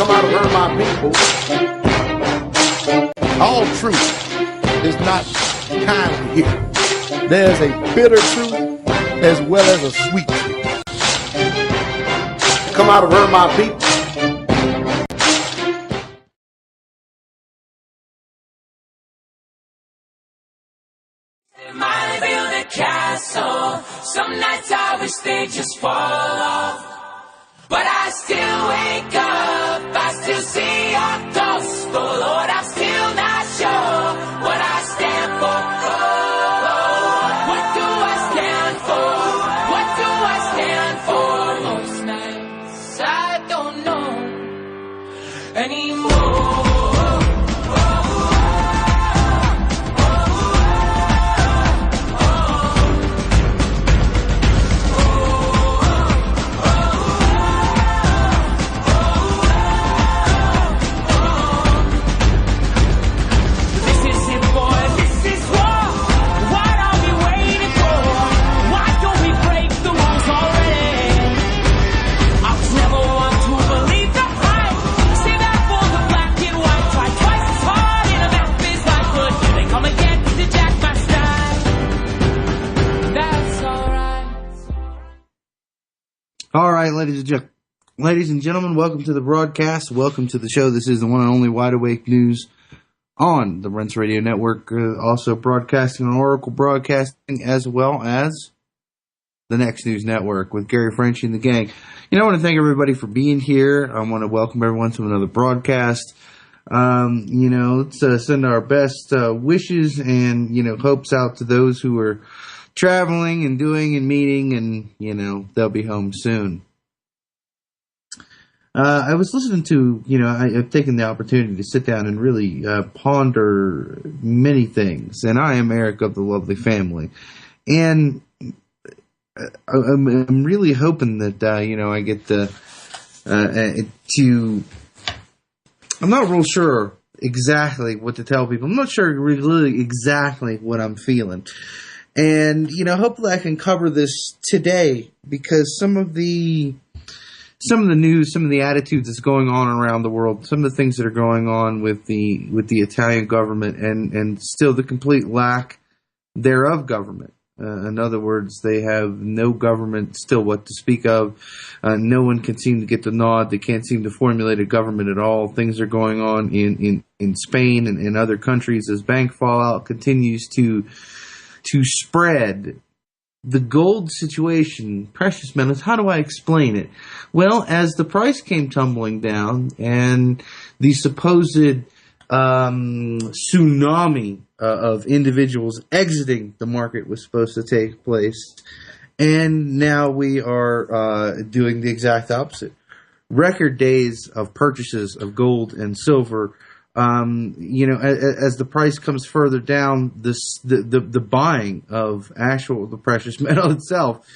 Come out of her, my people. All truth is not kindly here. There's a bitter truth as well as a sweet truth. Come out of her, my people. Might build a castle. Some nights I wish they just fall off. But I still wake up, I still see your gospel. Lord, I'm still not sure what I stand for. What do I stand for? What do I stand for? Most nights I don't know anymore. All right, ladies and gentlemen, welcome to the broadcast. Welcome to the show. This is the one and only Wide Awake News on the Rense Radio Network, also broadcasting on Oracle Broadcasting, as well as the Next News Network with Gary French and the gang. I want to thank everybody for being here. I want to welcome everyone to another broadcast. Let's send our best wishes and, hopes out to those who are traveling and doing and meeting, and they'll be home soon. I was listening to, I've taken the opportunity to sit down and really ponder many things, and I am Eric of the Lovely Family, and I'm really hoping that I get to. I'm not real sure exactly what to tell people. I'm not sure really exactly what I'm feeling. And, hopefully I can cover this today, because some of the news, some of the attitudes that's going on around the world, some of the things that are going on with the Italian government and still the complete lack thereof government. In other words, they have no government still what to speak of. No one can seem to get the nod. They can't seem to formulate a government at all. Things are going on in Spain and in other countries as bank fallout continues to spread. The gold situation, precious metals, how do I explain it? Well, as the price came tumbling down and the supposed tsunami of individuals exiting the market was supposed to take place, and now we are doing the exact opposite. Record days of purchases of gold and silver. As the price comes further down, the buying of the precious metal itself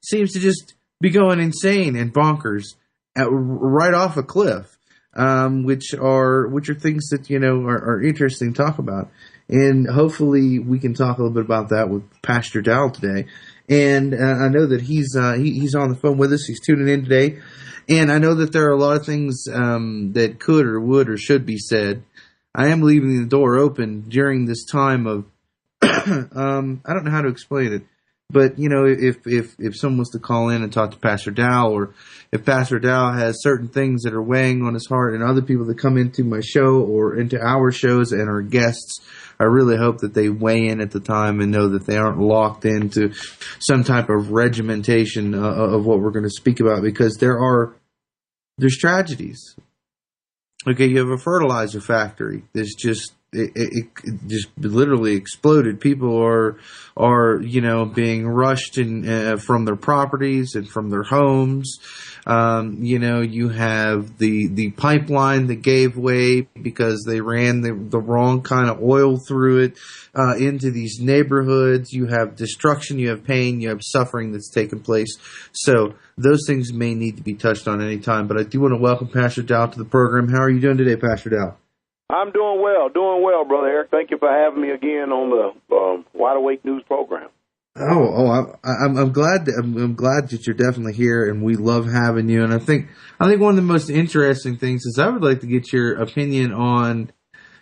seems to just be going insane and bonkers right off a cliff, which are things that are interesting to talk about, and hopefully we can talk a little bit about that with Pastor Dowell today. And I know that he's on the phone with us. He's tuning in today. And I know that there are a lot of things that could or would or should be said. I am leaving the door open during this time of I don't know how to explain it, but if someone was to call in and talk to Pastor Dowell, or if Pastor Dowell has certain things that are weighing on his heart, and other people that come into my show or into our shows and are guests, I really hope that they weigh in at the time and know that they aren't locked into some type of regimentation of what we're going to speak about, because there's tragedies. Okay, you have a fertilizer factory that's just it just literally exploded. People are being rushed from their properties and from their homes. You have the pipeline that gave way because they ran the wrong kind of oil through it into these neighborhoods. You have destruction, you have pain, you have suffering that's taken place. So those things may need to be touched on any time. But I do want to welcome Pastor Dowell to the program. How are you doing today, Pastor Dowell? I'm doing well, Brother Eric. Thank you for having me again on the Wide Awake News program. I'm glad that I'm glad that you're definitely here, and we love having you. And I think one of the most interesting things is I would like to get your opinion on.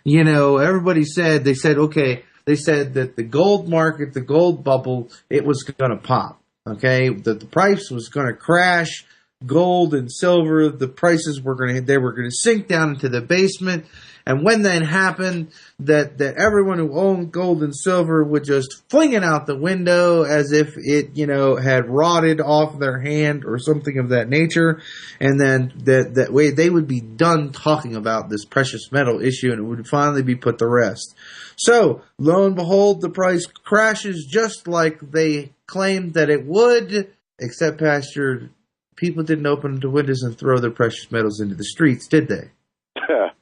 Everybody said they said that the gold market, the gold bubble, it was going to pop. Okay, that the price was going to crash. Gold and silver, the prices were going to sink down into the basement. And when that happened, that everyone who owned gold and silver would just fling it out the window as if it, had rotted off their hand or something of that nature. And then that way they would be done talking about this precious metal issue and it would finally be put to rest. So, lo and behold, the price crashes just like they claimed that it would, except Pastor, people didn't open the windows and throw their precious metals into the streets, did they?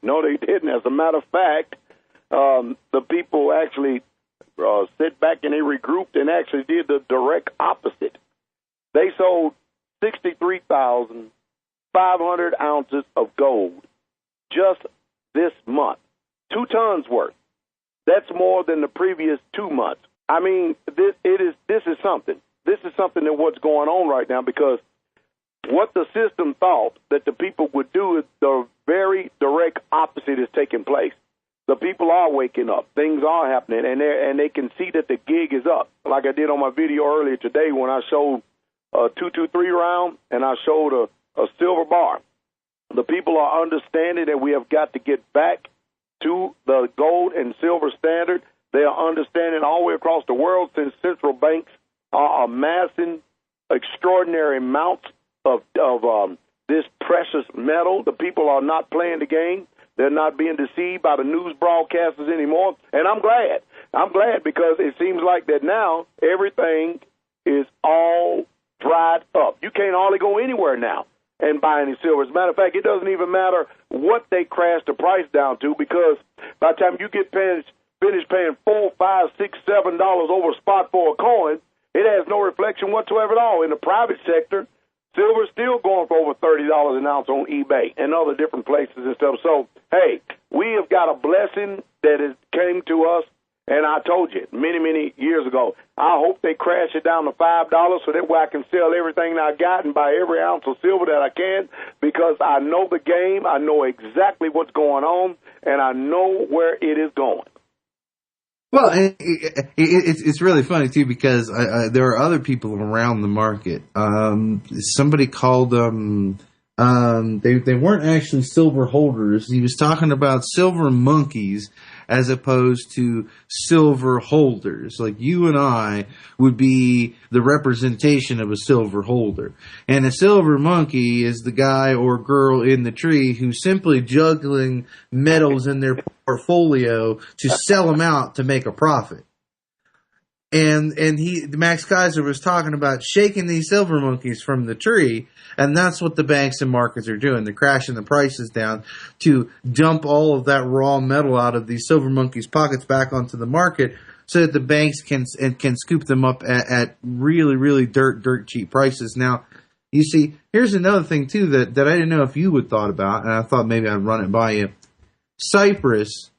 No, they didn't. As a matter of fact, the people actually sit back and they regrouped and actually did the direct opposite. They sold 63,500 ounces of gold just this month, 2 tons worth. That's more than the previous 2 months. I mean, this is something. This is something that what's going on right now, because what the system thought that the people would do is the very direct opposite is taking place. The people are waking up. Things are happening, and they can see that the gig is up. Like I did on my video earlier today when I showed a 223 round and I showed a silver bar. The people are understanding that we have got to get back to the gold and silver standard. They are understanding all the way across the world, since central banks are amassing extraordinary amounts of this precious metal. The people are not playing the game. They're not being deceived by the news broadcasters anymore. And I'm glad. I'm glad, because it seems like that now everything is all dried up. You can't hardly go anywhere now and buy any silver. As a matter of fact, it doesn't even matter what they crash the price down to, because by the time you get finished paying $4, $5, $6, $7 over spot for a coin, it has no reflection whatsoever at all. In the private sector, silver's still going for over $30 an ounce on eBay and other different places and stuff. So, hey, we have got a blessing that has came to us, and I told you many, many years ago, I hope they crash it down to $5 so that way I can sell everything that I got and buy every ounce of silver that I can, because I know the game, I know exactly what's going on, and I know where it is going. Well, it's really funny too, because there are other people around the market. Somebody called them. They weren't actually silver holders. He was talking about silver monkeys as opposed to silver holders. Like you and I would be the representation of a silver holder. And a silver monkey is the guy or girl in the tree who's simply juggling metals in their portfolio to sell them out to make a profit. And Max Kaiser was talking about shaking these silver monkeys from the tree, and that's what the banks and markets are doing. They're crashing the prices down to dump all of that raw metal out of these silver monkeys' pockets back onto the market, so that the banks can scoop them up at really, really dirt cheap prices. Now, you see, here's another thing too that I didn't know if you had thought about, and I thought maybe I'd run it by you. Cyprus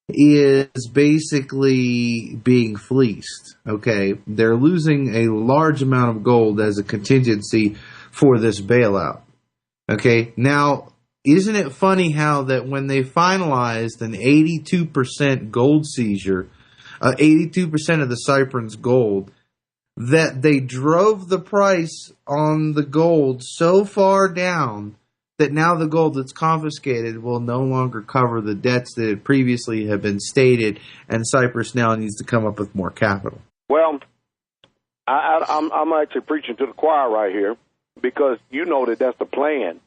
is basically being fleeced, okay? They're losing a large amount of gold as a contingency for this bailout, okay? Now, isn't it funny how that when they finalized an 82% gold seizure, 82% of the Cyprus gold, that they drove the price on the gold so far down that now the gold that's confiscated will no longer cover the debts that had previously have been stated, and Cyprus now needs to come up with more capital. Well, I'm actually preaching to the choir right here, because you know that's the plan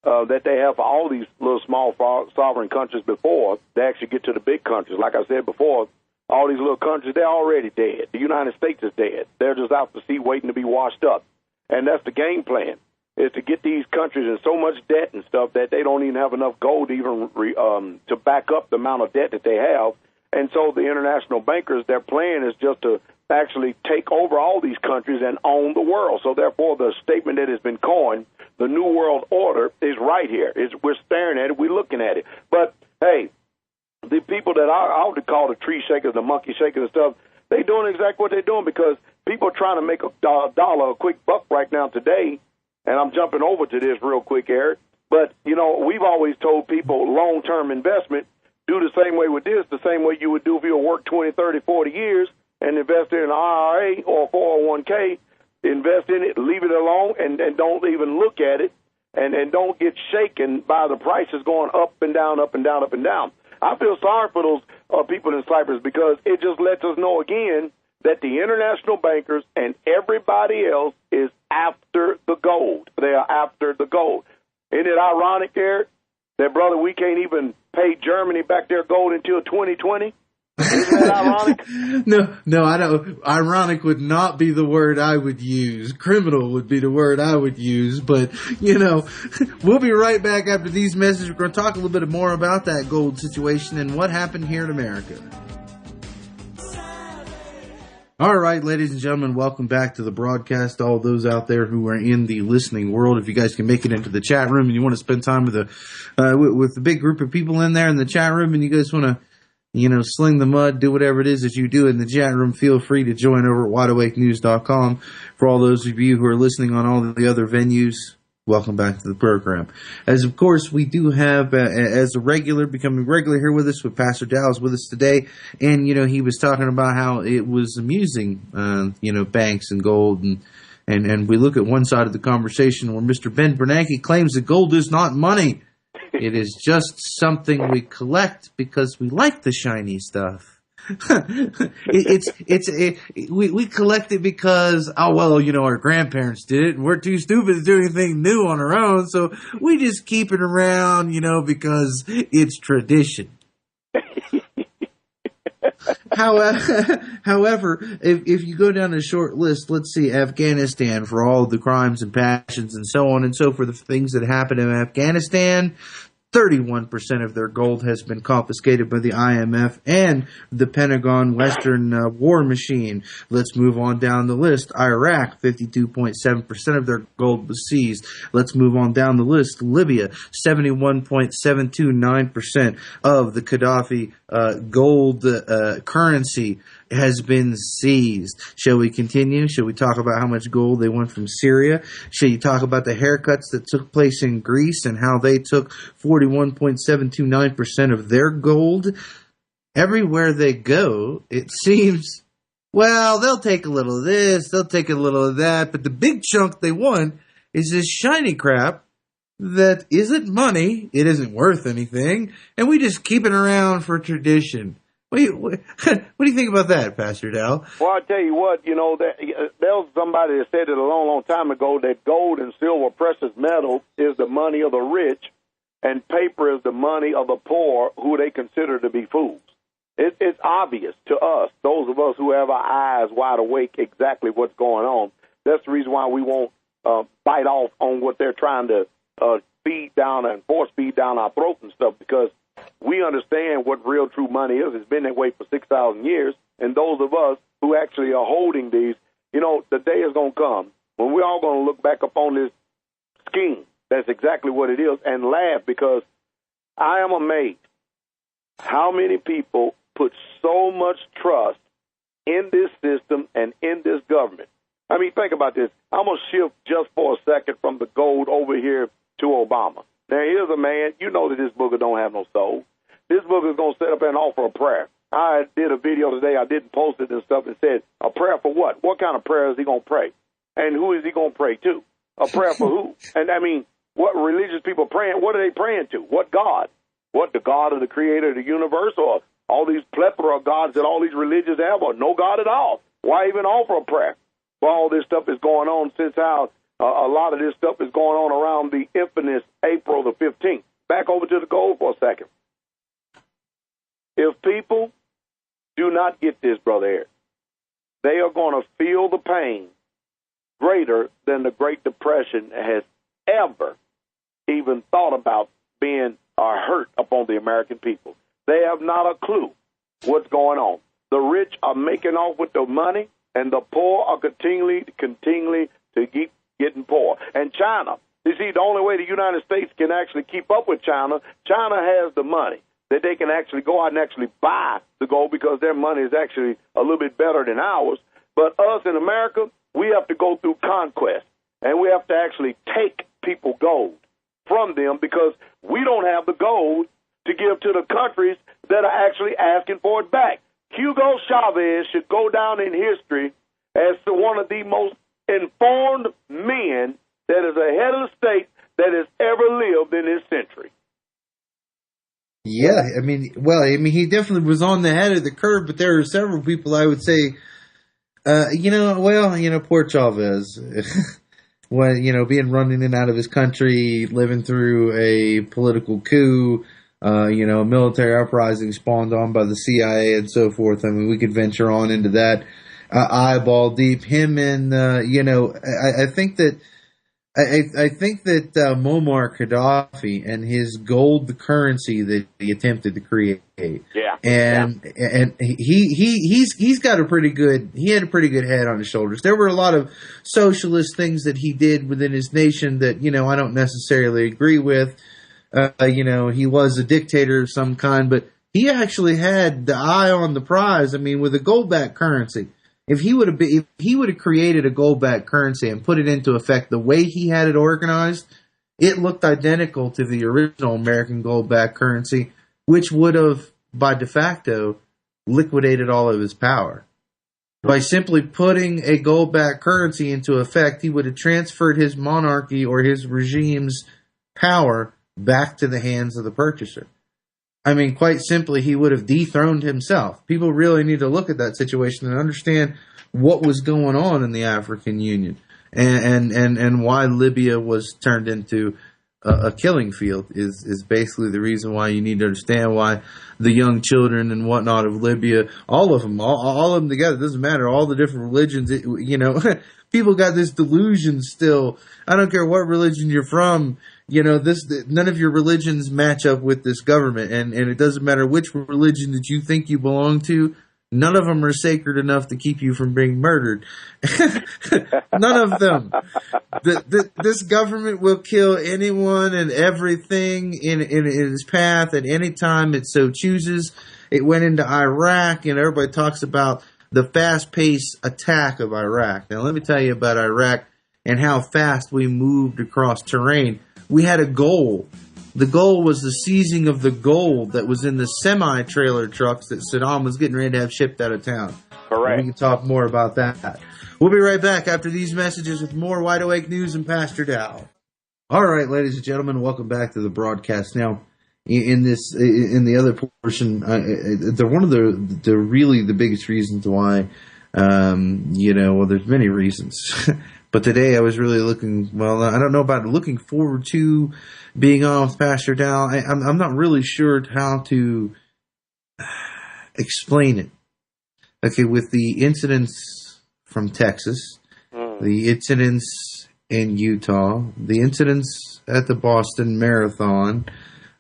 that they have for all these little small sovereign countries before they actually get to the big countries. Like I said before, all these little countries, they're already dead. The United States is dead. They're just out to sea waiting to be washed up. And that's the game plan, is to get these countries in so much debt and stuff that they don't even have enough gold to even to back up the amount of debt that they have. And so the international bankers, their plan is just to actually take over all these countries and own the world. So therefore, the statement that has been coined, the New World Order, is right here. We're staring at it. We're looking at it. But, hey, the people that I would call the tree shakers, the monkey shakers and stuff, they're doing exactly what they're doing, because people are trying to make a dollar, a quick buck right now today, and I'm jumping over to this real quick, Eric. But, you know, we've always told people long-term investment, do the same way with this, the same way you would do if you work 20, 30, 40 years and invest in an IRA or 401k, invest in it, leave it alone, and don't even look at it, and don't get shaken by the prices going up and down, up and down, up and down. I feel sorry for those people in Cyprus because it just lets us know again that the international bankers and everybody else is after the gold. They are after the gold. Isn't it ironic, Eric, that, brother, we can't even pay Germany back their gold until 2020? Isn't that ironic? No, I don't. Ironic would not be the word I would use. Criminal would be the word I would use. But, you know, we'll be right back after these messages. We're going to talk a little bit more about that gold situation and what happened here in America. All right, ladies and gentlemen, welcome back to the broadcast. All those out there who are in the listening world, if you guys can make it into the chat room and you want to spend time with the big group of people in there in the chat room, and you guys want to, you know, sling the mud, do whatever it is that you do in the chat room, feel free to join over at wideawakenews.com. For all those of you who are listening on all the other venues, welcome back to the program. As of course, we do have, as a regular, becoming regular here with us, with Pastor Dowell with us today. And, you know, he was talking about how it was amusing, you know, banks and gold. And we look at one side of the conversation where Mr. Ben Bernanke claims that gold is not money. It is just something we collect because we like the shiny stuff. We collect it because, oh, well, you know, our grandparents did it and we're too stupid to do anything new on our own, so we just keep it around, you know, because it's tradition. However, if you go down a short list, let's see, Afghanistan, for all the crimes and passions and so on and so forth, the things that happened in Afghanistan, 31% of their gold has been confiscated by the IMF and the Pentagon Western War Machine. Let's move on down the list. Iraq, 52.7% of their gold was seized. Let's move on down the list. Libya, 71.729% of the Gaddafi gold currency has been seized. Shall we continue? Shall we talk about how much gold they went from Syria? Shall you talk about the haircuts that took place in Greece and how they took 41.729% of their gold? Everywhere they go, it seems, well, they'll take a little of this, they'll take a little of that, but the big chunk they want is this shiny crap that isn't money, it isn't worth anything, and we just keep it around for tradition. What do you think about that, Pastor Dowell? Well, I tell you what, you know, there was somebody that said it a long, long time ago that gold and silver, precious metal, is the money of the rich, and paper is the money of the poor, who they consider to be fools. It's obvious to us, those of us who have our eyes wide awake, exactly what's going on. That's the reason why we won't bite off on what they're trying to feed down and force feed down our throat and stuff, because we understand what real true money is. It's been that way for 6,000 years. And those of us who actually are holding these, you know, the day is going to come when we're all going to look back upon this scheme. That's exactly what it is, and laugh, because I am amazed how many people put so much trust in this system and in this government. I mean, think about this. I'm going to shift just for a second from the gold over here to Obama. Now, here's a man, you know that this booger don't have no soul. This booger is going to set up and offer a prayer. I did a video today, I didn't post it and stuff, and said, a prayer for what? What kind of prayer is he going to pray? And who is he going to pray to? A prayer for who? And I mean, what religious people praying, what are they praying to? What God? What, the God of the creator of the universe, or all these plethora of gods that all these religions have, or no God at all? Why even offer a prayer? Well, all this stuff is going on since how a lot of this stuff is going on around the infamous April the 15th. Back over to the gold for a second. If people do not get this, Brother Eric, they are going to feel the pain greater than the Great Depression has ever even thought about being hurt upon the American people. They have not a clue what's going on. The rich are making off with the money, and the poor are continually to keep getting poor. And China, you see, the only way the United States can actually keep up with China, China has the money that they can actually go out and actually buy the gold, because their money is actually a little bit better than ours. But us in America, we have to go through conquest, and we have to actually take people gold from them because we don't have the gold to give to the countries that are actually asking for it back. Hugo Chavez should go down in history as one of the most informed men that is a head of the state that has ever lived in this century. Yeah, I mean, he definitely was on the head of the curve, but there are several people I would say, poor Chavez, when, being run in and out of his country, living through a political coup, a military uprising spawned on by the CIA and so forth. I mean, we could venture on into that eyeball deep. Him and, I think that Muammar Gaddafi and his gold currency that he attempted to create, and he's got a pretty good head on his shoulders. There were a lot of socialist things that he did within his nation that I don't necessarily agree with. He was a dictator of some kind, but he actually had the eye on the prize. I mean, with a gold-backed currency. If he would have created a gold-backed currency and put it into effect the way he had it organized, it looked identical to the original American gold-backed currency, which would have, by de facto, liquidated all of his power. By simply putting a gold-backed currency into effect, he would have transferred his monarchy or his regime's power back to the hands of the purchaser. I mean, quite simply, he would have dethroned himself. People really need to look at that situation and understand what was going on in the African Union and why Libya was turned into a killing field is basically the reason why you need to understand why the young children and whatnot of Libya, all of them together, it doesn't matter, all the different religions, people got this delusion still. I don't care what religion you're from. None of your religions match up with this government, and it doesn't matter which religion that you think you belong to. None of them are sacred enough to keep you from being murdered. None of them. This government will kill anyone and everything in its path at any time it so chooses. It went into Iraq, and everybody talks about the fast-paced attack of Iraq. Now, let me tell you about Iraq and how fast we moved across terrain. We had a goal. The goal was the seizing of the gold that was in the semi-trailer trucks that Saddam was getting ready to have shipped out of town. Correct. We can talk more about that. We'll be right back after these messages with more Wide Awake News and Pastor Dowell. All right, ladies and gentlemen, welcome back to the broadcast. Now, in the other portion, one of the really the biggest reasons why, there's many reasons. But today I was really I don't know about looking forward to being on with Pastor Dowell. I'm not really sure how to explain it. Okay, with the incidents from Texas, the incidents in Utah, the incidents at the Boston Marathon,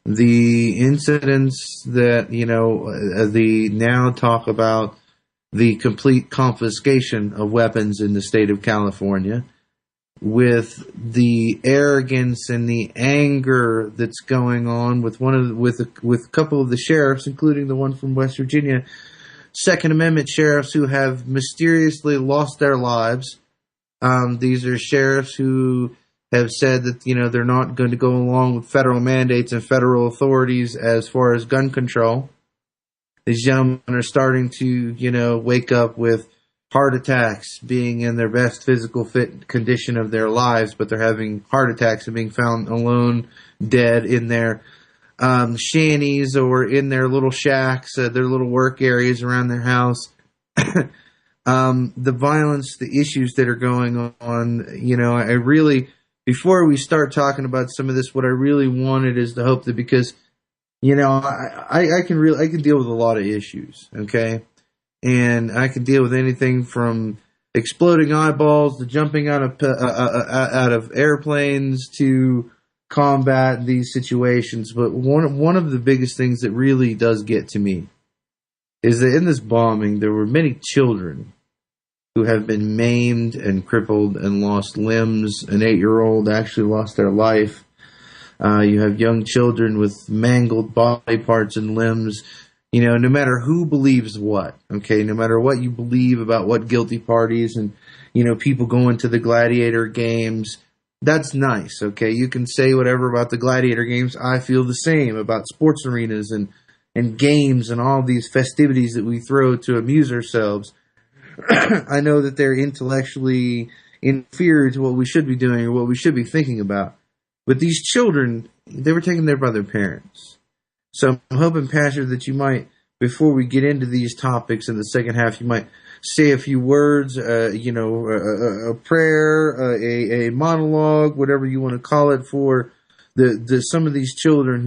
the incidents that, the now talk about the complete confiscation of weapons in the state of California, with the arrogance and the anger that's going on with a couple of the sheriffs, including the one from West Virginia, Second Amendment sheriffs who have mysteriously lost their lives. These are sheriffs who have said that they're not going to go along with federal mandates and federal authorities as far as gun control. These gentlemen are starting to, wake up with heart attacks, being in their best physical fit condition of their lives, but they're having heart attacks and being found alone, dead in their shanties or in their little shacks, their little work areas around their house. The violence, the issues that are going on, I really, before we start talking about some of this, what I really wanted is the hope that because I can deal with a lot of issues, okay? And I can deal with anything from exploding eyeballs to jumping out of airplanes to combat these situations. But one of the biggest things that really does get to me is that in this bombing, there were many children who have been maimed and crippled and lost limbs. An 8-year-old actually lost their life. You have young children with mangled body parts and limbs. No matter who believes what, okay, no matter what you believe about what guilty parties and, people going to the gladiator games, that's nice, okay? You can say whatever about the gladiator games. I feel the same about sports arenas and games and all these festivities that we throw to amuse ourselves. I know that they're intellectually inferior to what we should be doing or what we should be thinking about. But these children, they were taken there by their parents. So I'm hoping, Pastor, that you might, before we get into these topics in the second half, you might say a few words, a prayer, a monologue, whatever you want to call it, for the some of these children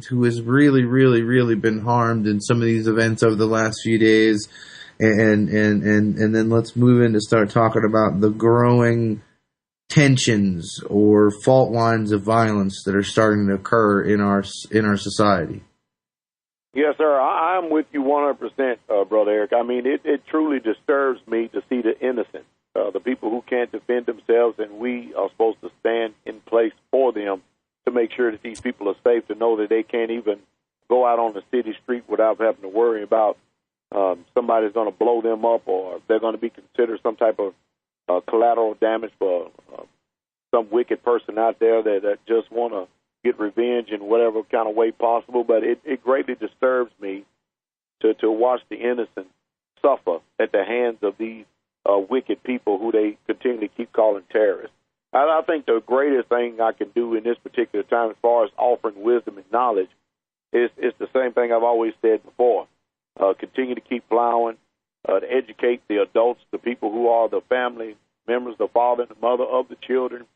who has really, really, really been harmed in some of these events over the last few days. And then let's move in to start talking about the growing tensions or fault lines of violence that are starting to occur in our society. Yes, sir. I'm with you 100%, Brother Eric. I mean, it truly disturbs me to see the innocent, the people who can't defend themselves, and we are supposed to stand in place for them to make sure that these people are safe, to know that they can't even go out on the city street without having to worry about somebody's going to blow them up, or they're going to be considered some type of collateral damage for some wicked person out there that just want to get revenge in whatever kind of way possible. But it greatly disturbs me to watch the innocent suffer at the hands of these wicked people who they continue to keep calling terrorists. I think the greatest thing I can do in this particular time, as far as offering wisdom and knowledge, is the same thing I've always said before. Continue to keep plowing, to educate the adults, the people who are the family members, the father and the mother of the children,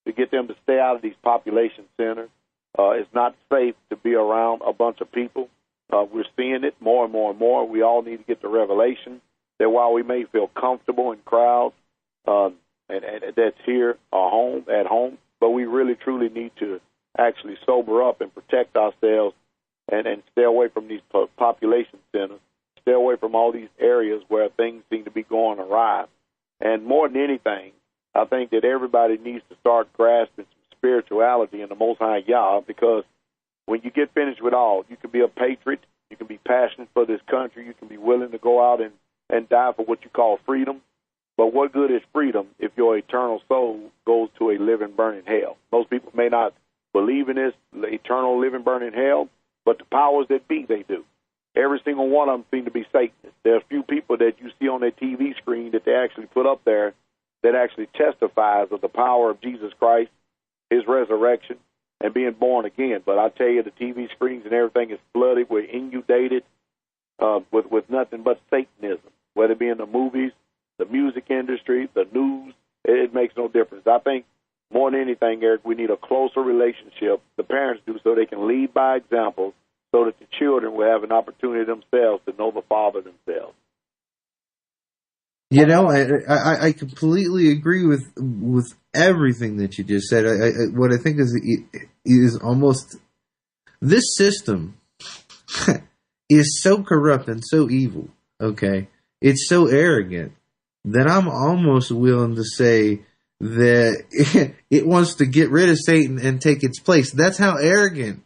to get them to stay out of these population centers. It's not safe to be around a bunch of people. We're seeing it more and more and more. We all need to get the revelation that while we may feel comfortable in crowds, and that's here at home, but we really truly need to actually sober up and protect ourselves and stay away from these population centers, stay away from all these areas where things seem to be going awry. And more than anything, I think that everybody needs to start grasping some spirituality in the Most High Yah, because when you get finished with all, you can be a patriot, you can be passionate for this country, you can be willing to go out and die for what you call freedom. But what good is freedom if your eternal soul goes to a living, burning hell? Most people may not believe in this eternal living, burning hell, but the powers that be, they do. Every single one of them seem to be Satanists. There are a few people that you see on their TV screen that they actually put up there that actually testifies of the power of Jesus Christ, his resurrection, and being born again. But I tell you, the TV screens and everything is flooded, we're inundated with nothing but Satanism, whether it be in the movies, the music industry, the news. It makes no difference. I think more than anything, Eric, we need a closer relationship, the parents do, so they can lead by example, so that the children will have an opportunity themselves to know the Father themselves. I completely agree with everything that you just said. What I think is almost, this system is so corrupt and so evil, okay? It's so arrogant that I'm almost willing to say that it wants to get rid of Satan and take its place. That's how arrogant.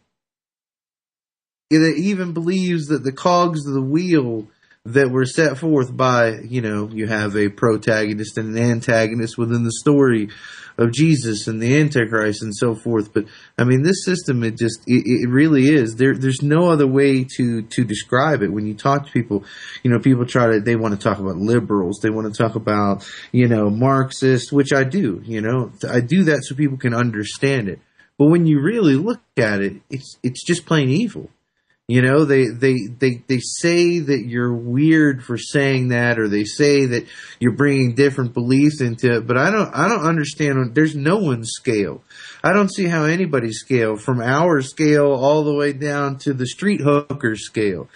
It even believes that the cogs of the wheel that were set forth by, you have a protagonist and an antagonist within the story of Jesus and the Antichrist and so forth. But I mean, this system, it really is. There's no other way to describe it. When you talk to people, people they want to talk about liberals. They want to talk about, Marxists, which I do, I do that so people can understand it. But when you really look at it, it's just plain evil. They say that you're weird for saying that, or they say that you're bringing different beliefs into it. But I don't understand. There's no one's scale. I don't see how anybody's scale, from our scale all the way down to the street hooker scale.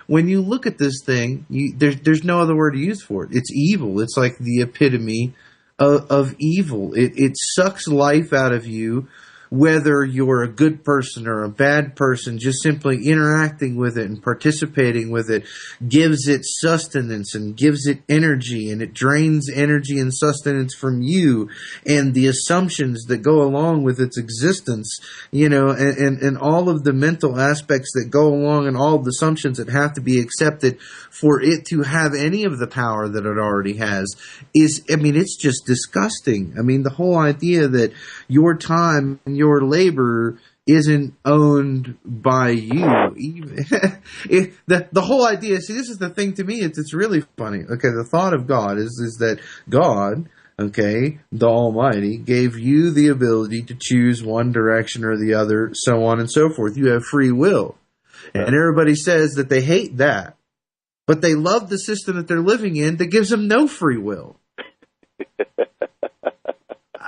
When you look at this thing, there's no other word to use for it. It's evil. It's like the epitome of evil. It sucks life out of you whether you're a good person or a bad person, just simply interacting with it and participating with it gives it sustenance and gives it energy, and it drains energy and sustenance from you and the assumptions that go along with its existence, and all of the mental aspects that go along and all of the assumptions that have to be accepted for it to have any of the power that it already has it's just disgusting. The whole idea that your time and your labor isn't owned by you. The whole idea, see, this is the thing to me, it's really funny. Okay, the thought of God is that God, okay, the Almighty, gave you the ability to choose one direction or the other, so on and so forth. You have free will. And everybody says that they hate that. But they love the system that they're living in that gives them no free will.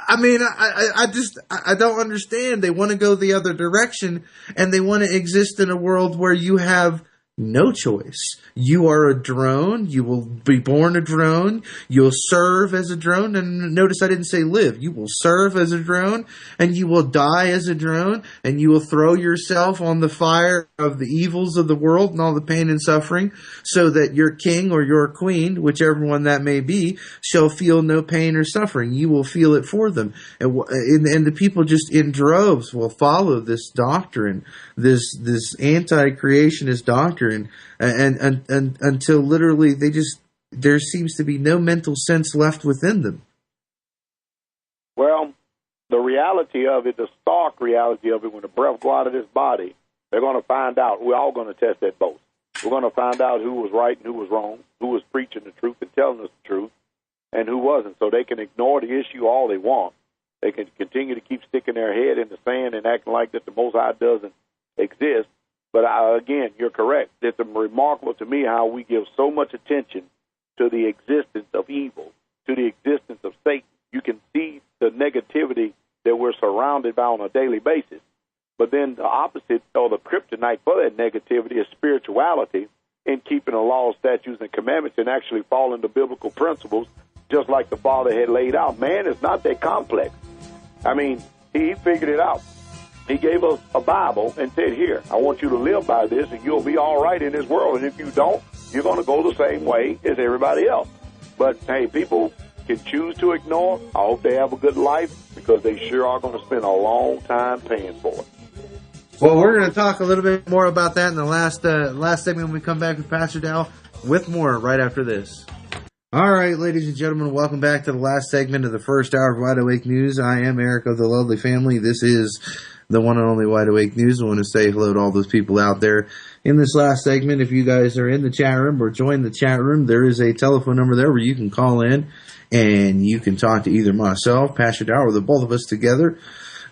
I don't understand. They want to go the other direction, and they want to exist in a world where you have no choice. You are a drone. You will be born a drone. You'll serve as a drone. And notice I didn't say live. You will serve as a drone, and you will die as a drone, and you will throw yourself on the fire of the evils of the world and all the pain and suffering, so that your king or your queen, whichever one that may be, shall feel no pain or suffering. You will feel it for them. And the people just in droves will follow this doctrine, this anti-creationist doctrine, and until literally there seems to be no mental sense left within them. Well, the reality of it, the stark reality of it, when the breath go out of this body, they're going to find out. We're all going to test that both. We're going to find out who was right and who was wrong, who was preaching the truth and telling us the truth, and who wasn't. So they can ignore the issue all they want. They can continue to keep sticking their head in the sand and acting like that the Most High doesn't exist. But again, you're correct. It's remarkable to me how we give so much attention to the existence of evil, to the existence of Satan. You can see the negativity that we're surrounded by on a daily basis. But then the opposite, or the kryptonite for that negativity, is spirituality in keeping the laws, statutes, and commandments, and actually following the biblical principles, just like the Father had laid out. Man is not that complex. He figured it out. He gave us a Bible and said, here, I want you to live by this, and you'll be all right in this world. And if you don't, you're going to go the same way as everybody else. But, hey, people can choose to ignore. I hope they have a good life, because they sure are going to spend a long time paying for it. Well, we're going to talk a little bit more about that in the last segment when we come back with Pastor Dowell, with more right after this. All right, ladies and gentlemen, welcome back to the last segment of the first hour of Wide Awake News. I am Eric of the Lovely Family. This is the one and only Wide Awake News. I want to say hello to all those people out there. In this last segment, if you guys are in the chat room or join the chat room, there is a telephone number there where you can call in and you can talk to either myself, Pastor Dowell, or the both of us together.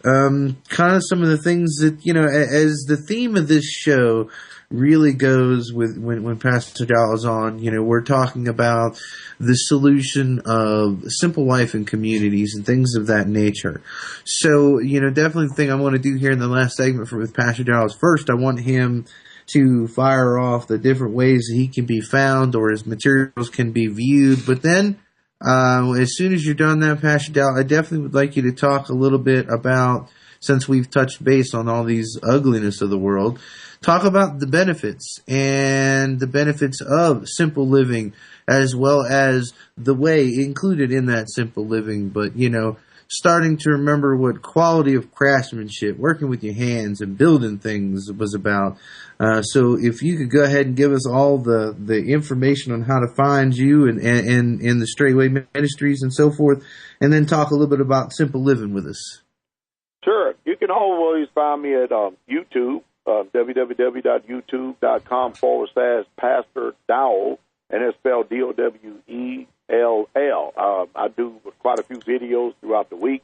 Kind of some of the things that, as the theme of this show really goes with when Pastor Dowell is on, we're talking about the solution of simple life in communities and things of that nature. So, definitely the thing I want to do here in the last segment with Pastor Dowell is, first, I want him to fire off the different ways that he can be found or his materials can be viewed. But then, as soon as you're done that, Pastor Dowell, I definitely would like you to talk a little bit about, since we've touched base on all these ugliness of the world, talk about the benefits and the benefits of simple living, as well as the way included in that simple living. But, starting to remember what quality of craftsmanship, working with your hands and building things was about. So if you could go ahead and give us all the information on how to find you and the Straitway Ministries and so forth, and then talk a little bit about simple living with us. Sure. You can always find me at YouTube, www.youtube.com/Pastor Dowell, and it's spelled Dowell. I do quite a few videos throughout the week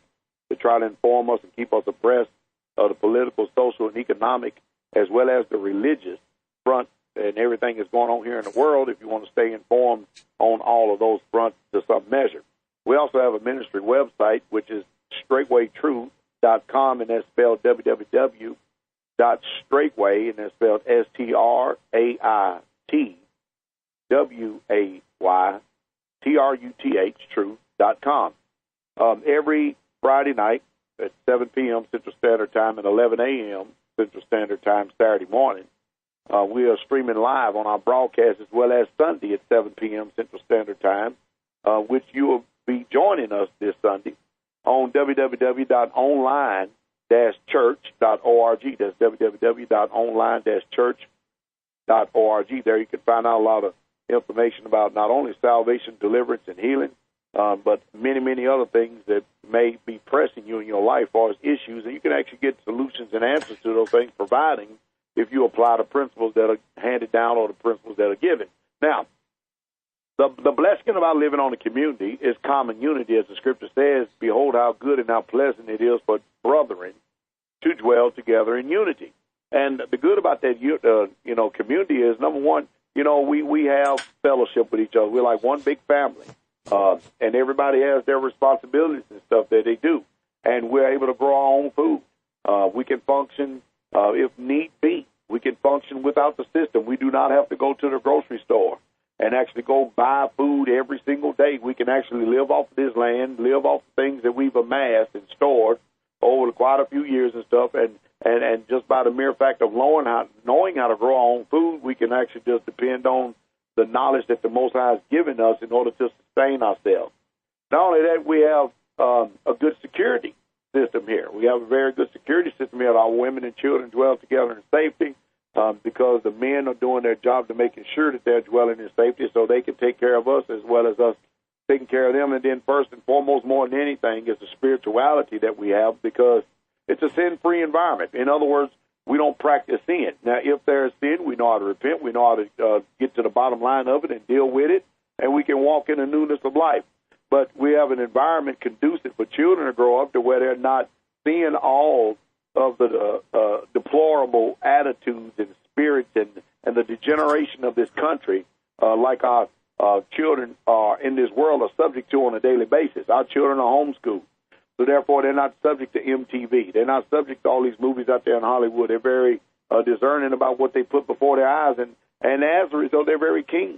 to try to inform us and keep us abreast of the political, social, and economic, as well as the religious front and everything that's going on here in the world, if you want to stay informed on all of those fronts to some measure. We also have a ministry website, which is straitwaytruth.com, and that's spelled www.straitway, and that's spelled STRAITWAYTRUTH.com. Every Friday night, at 7 p.m. Central Standard Time and 11 a.m. Central Standard Time Saturday morning. We are streaming live on our broadcast as well as Sunday at 7 p.m. Central Standard Time, which you will be joining us this Sunday on www.online-church.org. That's www.online-church.org. There you can find out a lot of information about not only salvation, deliverance, and healing, but many, many other things that may be pressing you in your life as far as issues. And you can actually get solutions and answers to those things, providing if you apply the principles that are handed down or the principles that are given. Now, the blessing about living on the community is common unity. As the scripture says, behold how good and how pleasant it is for brethren to dwell together in unity. And the good about that, community is, number one, we have fellowship with each other. We're like one big family. And everybody has their responsibilities and stuff that they do. And we're able to grow our own food. We can function, if need be. We can function without the system. We do not have to go to the grocery store and actually go buy food every single day. We can actually live off of this land, live off the things that we've amassed and stored over quite a few years and stuff. And just by the mere fact of knowing how to grow our own food, we can actually just depend on the knowledge that the Most High has given us in order to sustain ourselves. Not only that, we have a good security system here. We have a very good security system here. Our women and children dwell together in safety because the men are doing their job to making sure that they're dwelling in safety so they can take care of us as well as us taking care of them. And then first and foremost, more than anything, is the spirituality that we have, because it's a sin-free environment. In other words, we don't practice sin. Now, if there's sin, we know how to repent. We know how to get to the bottom line of it and deal with it, and we can walk in the newness of life. But we have an environment conducive for children to grow up to where they're not seeing all of the deplorable attitudes and spirits and the degeneration of this country like our children are in this world are subject to on a daily basis. Our children are homeschooled. So therefore, they're not subject to MTV. They're not subject to all these movies out there in Hollywood. They're very discerning about what they put before their eyes, and as a result, they're very keen.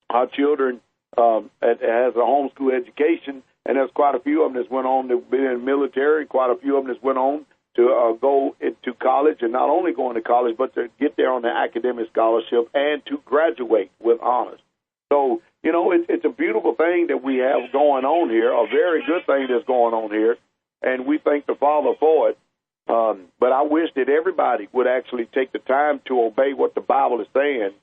Our children has a homeschool education, and there's quite a few of them that went on to be in the military, quite a few of them that went on to go into college, and not only going to college, but to get there on the academic scholarship and to graduate with honors. So, it's a beautiful thing that we have going on here, a very good thing that's going on here, and we thank the Father for it. But I wish that everybody would actually take the time to obey what the Bible is saying,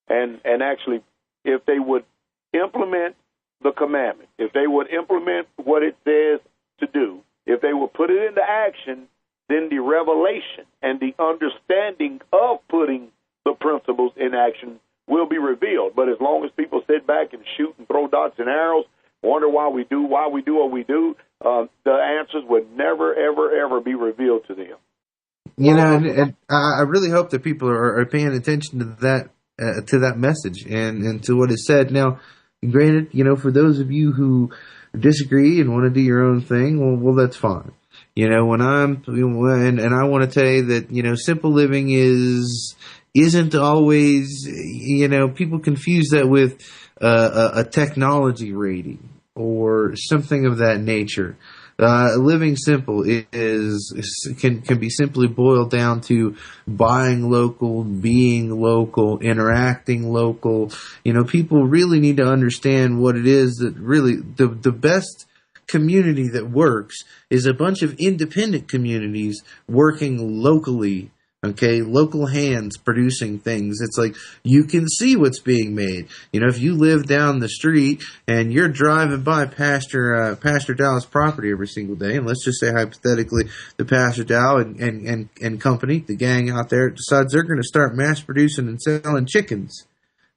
and actually, if they would implement the commandment, if they would implement what it says to do, if they would put it into action, then the revelation and the understanding of putting the principles in action will be revealed. But as long as people sit back and shoot and throw dots and arrows, wonder why we do what we do, the answers would never, ever, ever be revealed to them. And I really hope that people are paying attention to that message and to what is said. Now, granted, for those of you who disagree and want to do your own thing, well, that's fine. And I want to tell you that, simple living isn't always, people confuse that with a technology rating or something of that nature. Living simple can be simply boiled down to buying local, being local, interacting local. People really need to understand what it is that really the best community that works is a bunch of independent communities working locally. Okay, local hands producing things. It's like you can see what's being made. If you live down the street and you're driving by Pastor Dowell's property every single day, and let's just say hypothetically the Pastor Dowell and company, the gang out there, decides they're going to start mass producing and selling chickens.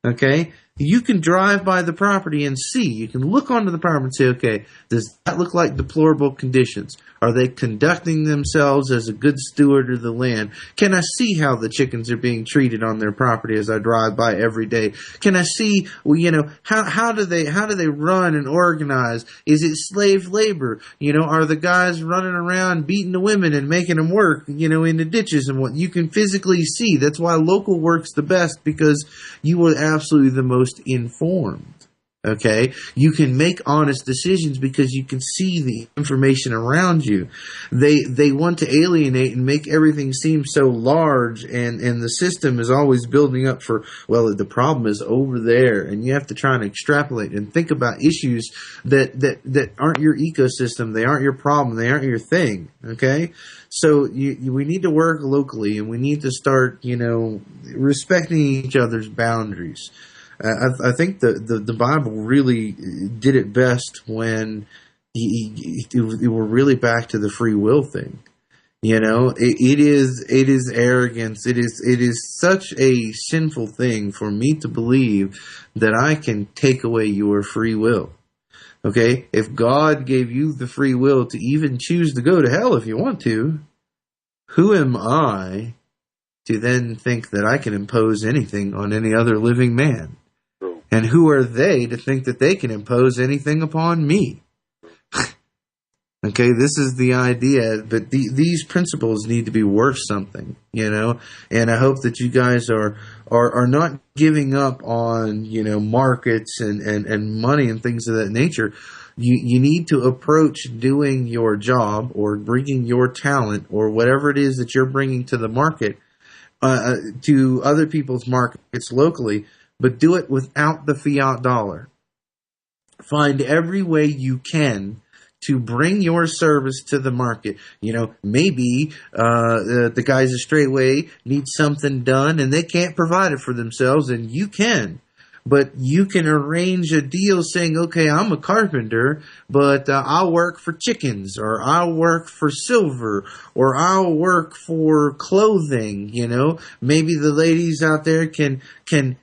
Okay, you can drive by the property and see. You can look onto the property and say, okay, does that look like deplorable conditions? Are they conducting themselves as a good steward of the land? Can I see how the chickens are being treated on their property as I drive by every day? Can I see, how do they run and organize? Is it slave labor? Are the guys running around beating the women and making them work, in the ditches and what? You can physically see. That's why local work's the best, because you are absolutely the most informed. Okay, you can make honest decisions because you can see the information around you. They want to alienate and make everything seem so large, and the system is always building up for, well, the problem is over there, and you have to try and extrapolate and think about issues that aren't your ecosystem, they aren't your problem, they aren't your thing. Okay, so we need to work locally, and we need to start, respecting each other's boundaries. I think the Bible really did it best when we're really back to the free will thing. It is arrogance. It is such a sinful thing for me to believe that I can take away your free will. Okay, if God gave you the free will to even choose to go to hell if you want to, who am I to then think that I can impose anything on any other living man? And who are they to think that they can impose anything upon me? Okay, this is the idea, but these principles need to be worth something, and I hope that you guys are not giving up on, markets and money and things of that nature. You need to approach doing your job or bringing your talent or whatever it is that you're bringing to the market, to other people's markets locally, but do it without the fiat dollar. Find every way you can to bring your service to the market. Maybe the guys at Straitway need something done and they can't provide it for themselves, and you can. But you can arrange a deal saying, okay, I'm a carpenter, but I'll work for chickens, or I'll work for silver, or I'll work for clothing, Maybe the ladies out there can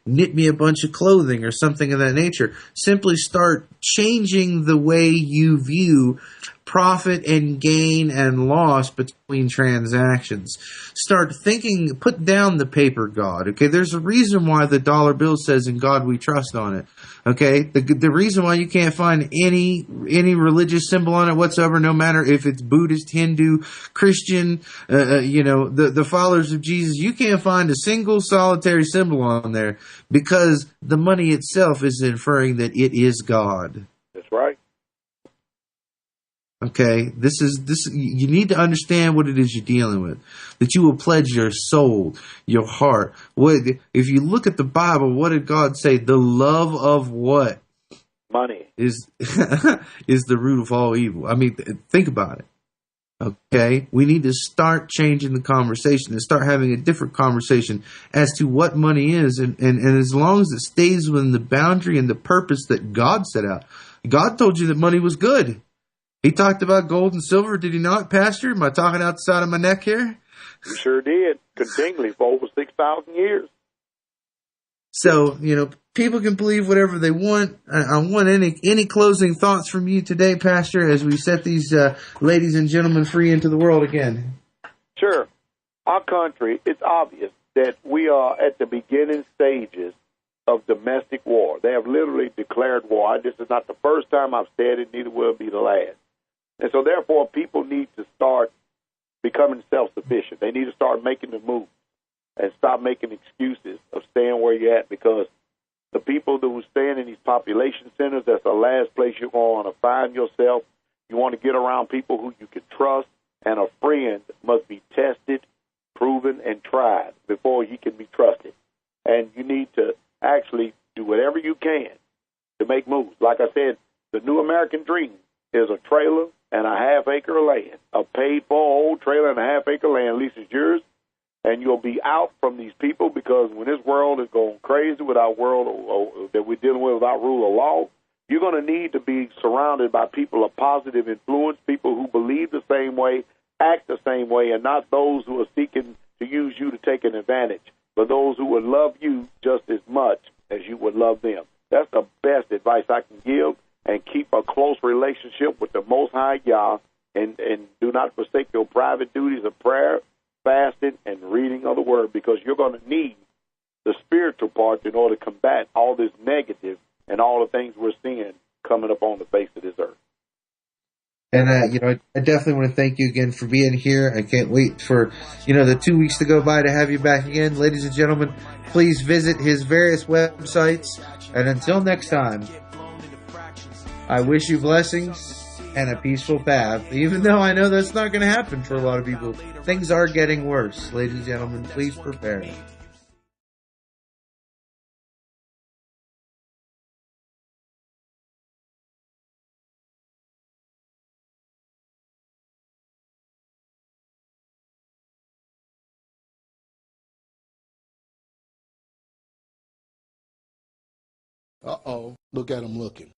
knit me a bunch of clothing or something of that nature. Simply start changing the way you view profit and gain and loss between transactions. Start thinking, put down the paper God. Okay, there's a reason why the dollar bill says "In God We Trust" on it. Okay, the reason why you can't find any religious symbol on it whatsoever, no matter if it's Buddhist, Hindu, Christian, the followers of Jesus, you can't find a single solitary symbol on there because the money itself is inferring that it is God. That's right. Okay, this. You need to understand what it is you're dealing with. That you will pledge your soul, your heart. If you look at the Bible, what did God say? The love of what? Money is the root of all evil. I mean, think about it. Okay, we need to start changing the conversation and start having a different conversation as to what money is, and as long as it stays within the boundary and the purpose that God set out. God told you that money was good. He talked about gold and silver, did he not, Pastor? Am I talking out the side of my neck here? He sure did, continually for over 6,000 years. So, people can believe whatever they want. I want any closing thoughts from you today, Pastor, as we set these ladies and gentlemen free into the world again. Sure. Our country, it's obvious that we are at the beginning stages of domestic war. They have literally declared war. This is not the first time I've said it, neither will it be the last. And so, therefore, people need to start becoming self-sufficient. They need to start making the move and stop making excuses of staying where you're at, because the people who are staying in these population centers, that's the last place you're going to find yourself. You want to get around people who you can trust, and a friend must be tested, proven, and tried before he can be trusted. And you need to actually do whatever you can to make moves. Like I said, the new American dream is a trailer and a half-acre of land, a paid-for old trailer and a half-acre land. At least it's yours, and you'll be out from these people, because when this world is going crazy with our world that we're dealing with without rule of law, you're going to need to be surrounded by people of positive influence, people who believe the same way, act the same way, and not those who are seeking to use you to take an advantage, but those who would love you just as much as you would love them. That's the best advice I can give. And keep a close relationship with the Most High Yah, and do not forsake your private duties of prayer, fasting, and reading of the Word, because you're going to need the spiritual part in order to combat all this negative and all the things we're seeing coming up on the face of this earth. And, I definitely want to thank you again for being here. I can't wait for, the 2 weeks to go by to have you back again. Ladies and gentlemen, please visit his various websites. And until next time, I wish you blessings and a peaceful path, even though I know that's not going to happen for a lot of people. Things are getting worse. Ladies and gentlemen, please prepare. Uh-oh. Look at him looking.